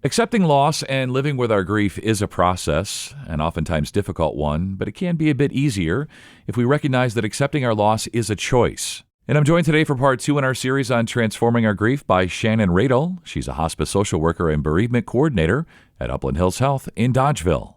Accepting loss and living with our grief is a process, an oftentimes difficult one, but it can be a bit easier if we recognize that accepting our loss is a choice. And I'm joined today for part 2 in our series on transforming our grief by Shannon Radel. She's a hospice social worker and bereavement coordinator at Upland Hills Health in Dodgeville.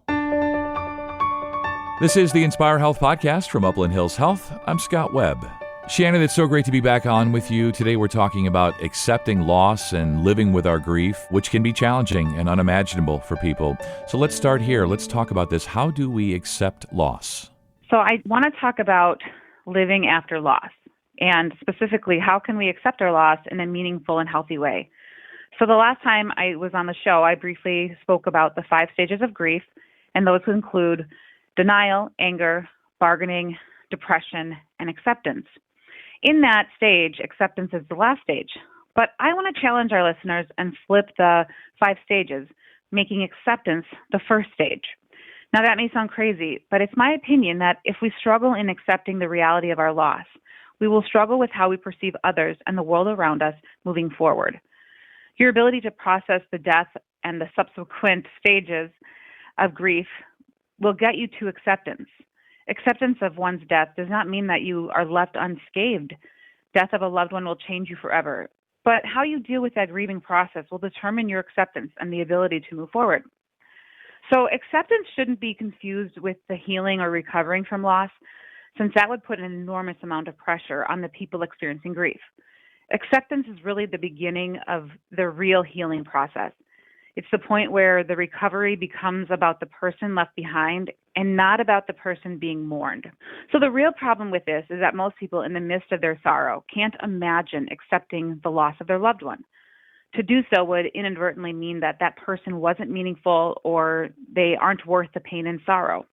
This is the Inspire Health podcast from Upland Hills Health. I'm Scott Webb. Shannon, it's so great to be back on with you. Today we're talking about accepting loss and living with our grief, which can be challenging and unimaginable for people. So let's start here. Let's talk about this. How do we accept loss? So I want to talk about living after loss, and specifically, how can we accept our loss in a meaningful and healthy way? So the last time I was on the show, I briefly spoke about the 5 stages of grief, and those include denial, anger, bargaining, depression, and acceptance. In that stage, acceptance is the last stage. But I want to challenge our listeners and flip the 5 stages, making acceptance the first stage. Now, that may sound crazy, but it's my opinion that if we struggle in accepting the reality of our loss, we will struggle with how we perceive others and the world around us moving forward. Your ability to process the death and the subsequent stages of grief will get you to acceptance. Acceptance of one's death does not mean that you are left unscathed. Death of a loved one will change you forever. But how you deal with that grieving process will determine your acceptance and the ability to move forward. So acceptance shouldn't be confused with the healing or recovering from loss, since that would put an enormous amount of pressure on the people experiencing grief. Acceptance is really the beginning of the real healing process. It's the point where the recovery becomes about the person left behind and not about the person being mourned. So the real problem with this is that most people in the midst of their sorrow can't imagine accepting the loss of their loved one. To do so would inadvertently mean that that person wasn't meaningful or they aren't worth the pain and sorrow.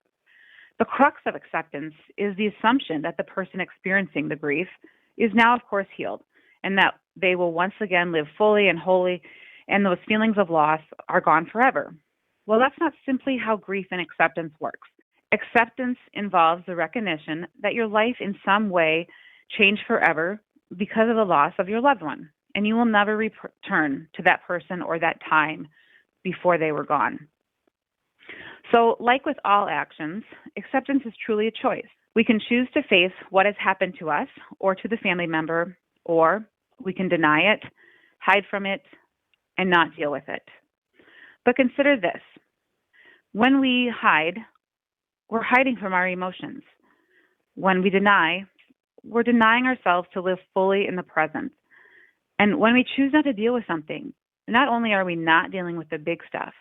The crux of acceptance is the assumption that the person experiencing the grief is now, of course, healed, and that they will once again live fully and wholly, and those feelings of loss are gone forever. Well, that's not simply how grief and acceptance works. Acceptance involves the recognition that your life in some way changed forever because of the loss of your loved one, and you will never return to that person or that time before they were gone. So, like with all actions, acceptance is truly a choice. We can choose to face what has happened to us or to the family member, or we can deny it, hide from it, and not deal with it. But consider this. When we hide, we're hiding from our emotions. When we deny, we're denying ourselves to live fully in the present. And when we choose not to deal with something, not only are we not dealing with the big stuff,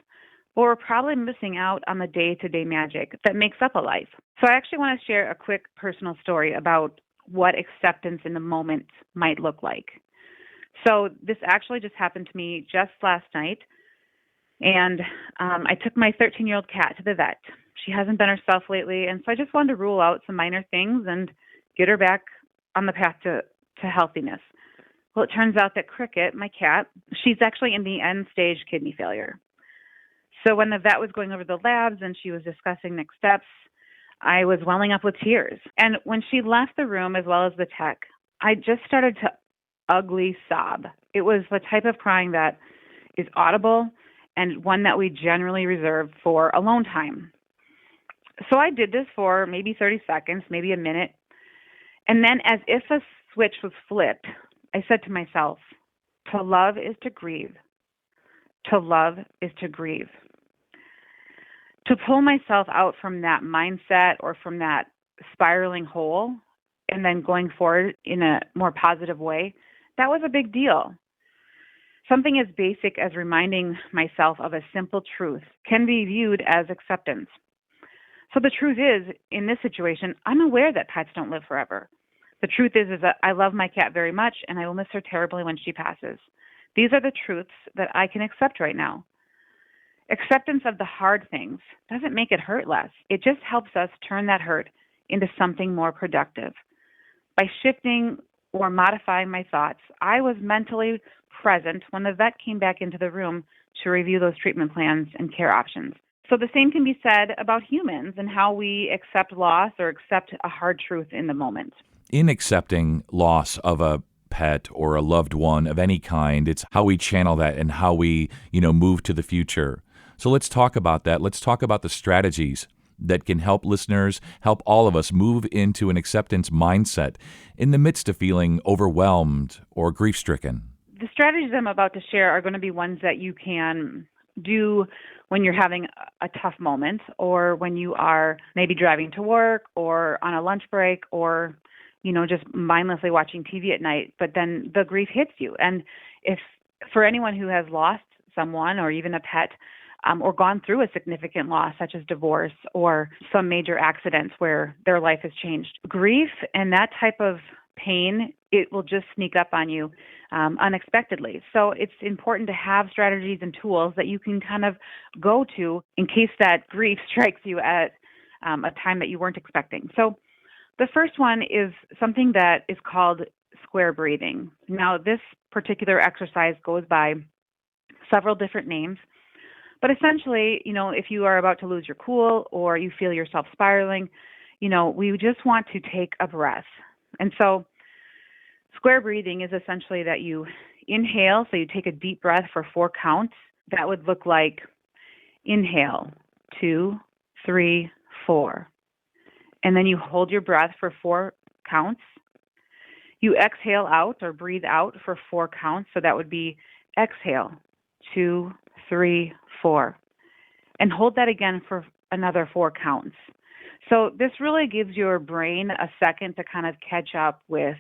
but we're probably missing out on the day-to-day magic that makes up a life. So I actually want to share a quick personal story about what acceptance in the moment might look like. So this actually just happened to me just last night, and I took my 13-year-old cat to the vet. She hasn't been herself lately, and so I just wanted to rule out some minor things and get her back on the path to healthiness. Well, it turns out that Cricket, my cat, she's actually in the end-stage kidney failure. So when the vet was going over the labs and she was discussing next steps, I was welling up with tears. And when she left the room, as well as the tech, I just started to ugly sob. It was the type of crying that is audible and one that we generally reserve for alone time. So I did this for maybe 30 seconds, maybe a minute. And then as if a switch was flipped, I said to myself, to love is to grieve. To love is to grieve. To pull myself out from that mindset or from that spiraling hole and then going forward in a more positive way, that was a big deal. Something as basic as reminding myself of a simple truth can be viewed as acceptance. So the truth is, in this situation, I'm aware that pets don't live forever. The truth is that I love my cat very much and I will miss her terribly when she passes. These are the truths that I can accept right now. Acceptance of the hard things doesn't make it hurt less. It just helps us turn that hurt into something more productive. By shifting or modifying my thoughts, I was mentally present when the vet came back into the room to review those treatment plans and care options. So the same can be said about humans and how we accept loss or accept a hard truth in the moment. In accepting loss of a pet or a loved one of any kind. It's how we channel that and how we, move to the future. So let's talk about that. Let's talk about the strategies that can help listeners, help all of us move into an acceptance mindset in the midst of feeling overwhelmed or grief-stricken. The strategies I'm about to share are going to be ones that you can do when you're having a tough moment, or when you are maybe driving to work or on a lunch break, or just mindlessly watching TV at night, but then the grief hits you. And if for anyone who has lost someone or even a pet, or gone through a significant loss such as divorce or some major accidents where their life has changed, grief and that type of pain, it will just sneak up on you unexpectedly. So it's important to have strategies and tools that you can kind of go to in case that grief strikes you at a time that you weren't expecting. So the first one is something that is called square breathing. Now, this particular exercise goes by several different names, but essentially, if you are about to lose your cool or you feel yourself spiraling, we just want to take a breath. And so square breathing is essentially that you inhale, so you take a deep breath for 4 counts. That would look like inhale, 2, 3, 4. And then you hold your breath for 4 counts. You exhale out or breathe out for 4 counts. So that would be exhale, 2, 3, 4. And hold that again for another 4 counts. So this really gives your brain a second to kind of catch up with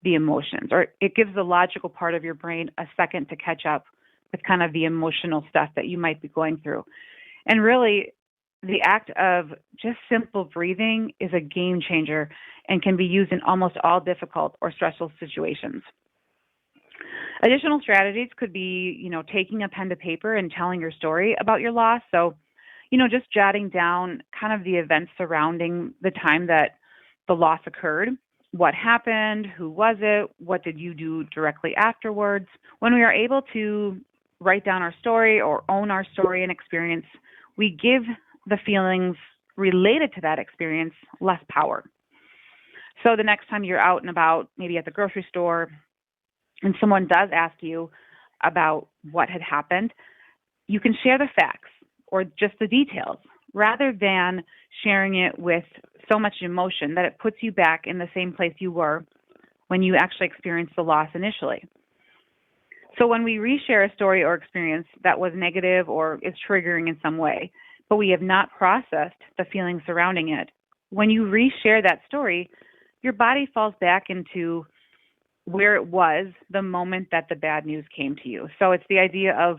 the emotions, or it gives the logical part of your brain a second to catch up with kind of the emotional stuff that you might be going through. And really, the act of just simple breathing is a game changer and can be used in almost all difficult or stressful situations. Additional strategies could be, taking a pen to paper and telling your story about your loss. So, just jotting down kind of the events surrounding the time that the loss occurred. What happened? Who was it? What did you do directly afterwards? When we are able to write down our story or own our story and experience, we give the feelings related to that experience less power. So the next time you're out and about, maybe at the grocery store, and someone does ask you about what had happened, you can share the facts or just the details rather than sharing it with so much emotion that it puts you back in the same place you were when you actually experienced the loss initially. So when we reshare a story or experience that was negative or is triggering in some way, but we have not processed the feelings surrounding it, when you reshare that story, your body falls back into where it was the moment that the bad news came to you. So it's the idea of,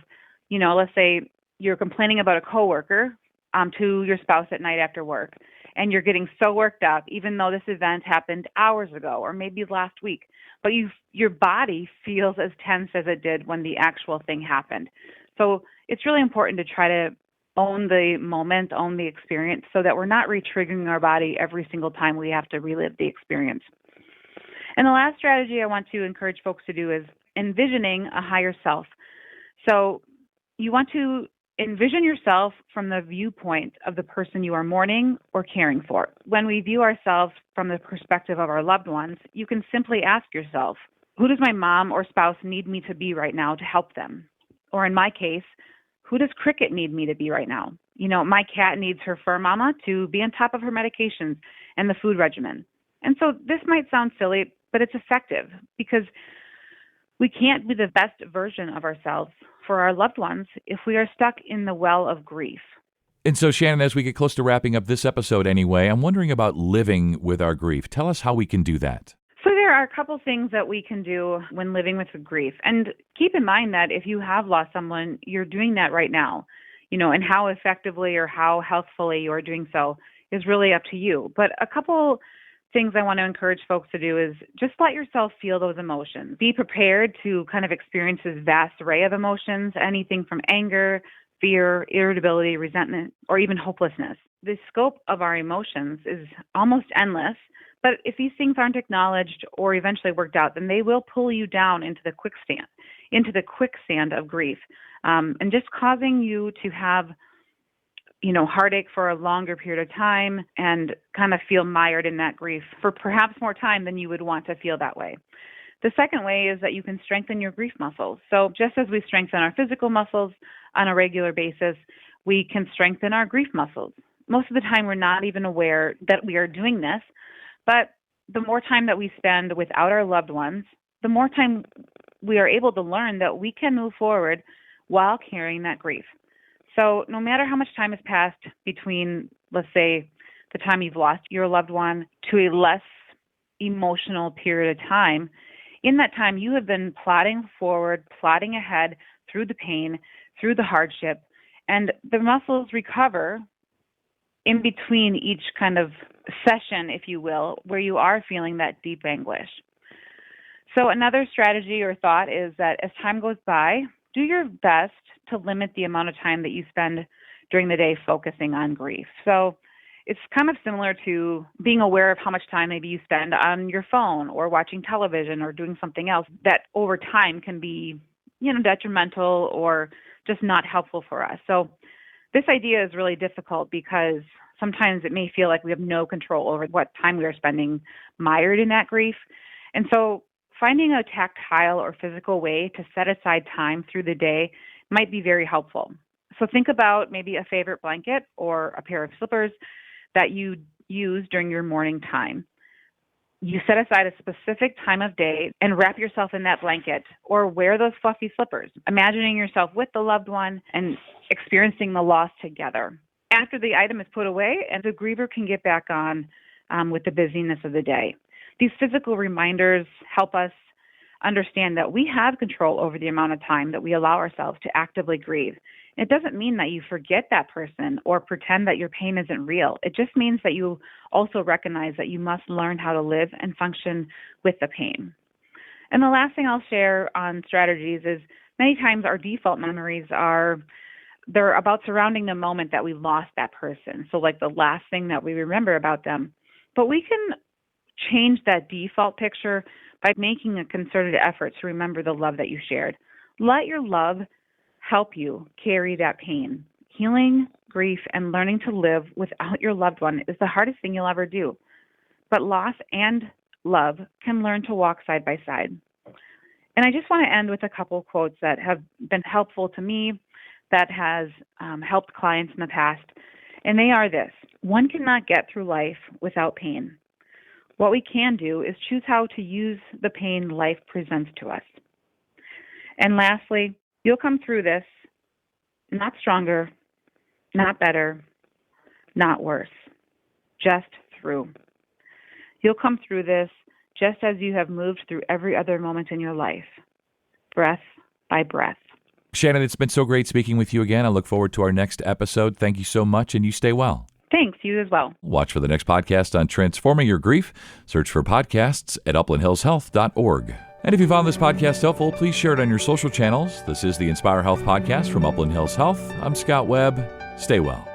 let's say you're complaining about a coworker to your spouse at night after work, and you're getting so worked up, even though this event happened hours ago or maybe last week, but your body feels as tense as it did when the actual thing happened. So it's really important to try to own the moment, own the experience, so that we're not re-triggering our body every single time we have to relive the experience. And the last strategy I want to encourage folks to do is envisioning a higher self. So you want to envision yourself from the viewpoint of the person you are mourning or caring for. When we view ourselves from the perspective of our loved ones, you can simply ask yourself, who does my mom or spouse need me to be right now to help them? Or in my case, who does Cricket need me to be right now? My cat needs her fur mama to be on top of her medications and the food regimen. And so this might sound silly, but it's effective because we can't be the best version of ourselves for our loved ones if we are stuck in the well of grief. And so, Shannon, as we get close to wrapping up this episode anyway, I'm wondering about living with our grief. Tell us how we can do that. So there are a couple things that we can do when living with grief. And keep in mind that if you have lost someone, you're doing that right now, and how effectively or how healthfully you're doing so is really up to you. But a couple things I want to encourage folks to do is just let yourself feel those emotions. Be prepared to kind of experience this vast array of emotions, anything from anger, fear, irritability, resentment, or even hopelessness. The scope of our emotions is almost endless, but if these things aren't acknowledged or eventually worked out, then they will pull you down into the quicksand of grief, and just causing you to have heartache for a longer period of time and kind of feel mired in that grief for perhaps more time than you would want to feel that way. The second way is that you can strengthen your grief muscles. So just as we strengthen our physical muscles on a regular basis, we can strengthen our grief muscles. Most of the time, we're not even aware that we are doing this, but the more time that we spend without our loved ones, the more time we are able to learn that we can move forward while carrying that grief. So no matter how much time has passed between, let's say, the time you've lost your loved one to a less emotional period of time, in that time you have been plodding forward, plodding ahead through the pain, through the hardship, and the muscles recover in between each kind of session, if you will, where you are feeling that deep anguish. So another strategy or thought is that as time goes by, do your best to limit the amount of time that you spend during the day focusing on grief. So it's kind of similar to being aware of how much time maybe you spend on your phone or watching television or doing something else that over time can be, detrimental or just not helpful for us. So this idea is really difficult because sometimes it may feel like we have no control over what time we are spending mired in that grief. And so finding a tactile or physical way to set aside time through the day might be very helpful. So think about maybe a favorite blanket or a pair of slippers that you use during your morning time. You set aside a specific time of day and wrap yourself in that blanket or wear those fluffy slippers, imagining yourself with the loved one and experiencing the loss together. After the item is put away, and the griever can get back on with the busyness of the day. These physical reminders help us understand that we have control over the amount of time that we allow ourselves to actively grieve. It doesn't mean that you forget that person or pretend that your pain isn't real. It just means that you also recognize that you must learn how to live and function with the pain. And the last thing I'll share on strategies is many times our default memories they're about surrounding the moment that we lost that person. So like the last thing that we remember about them. But we can change that default picture by making a concerted effort to remember the love that you shared. Let your love help you carry that pain. Healing, grief, and learning to live without your loved one is the hardest thing you'll ever do. But loss and love can learn to walk side by side. And I just want to end with a couple quotes that have been helpful to me, that has helped clients in the past. And they are this: one cannot get through life without pain. What we can do is choose how to use the pain life presents to us. And lastly, you'll come through this not stronger, not better, not worse, just through. You'll come through this just as you have moved through every other moment in your life, breath by breath. Shannon, it's been so great speaking with you again. I look forward to our next episode. Thank you so much, and you stay well. Thanks, you as well. Watch for the next podcast on Transforming Your Grief. Search for podcasts at uplandhillshealth.org. And if you found this podcast helpful, please share it on your social channels. This is the Inspire Health Podcast from Upland Hills Health. I'm Scott Webb. Stay well.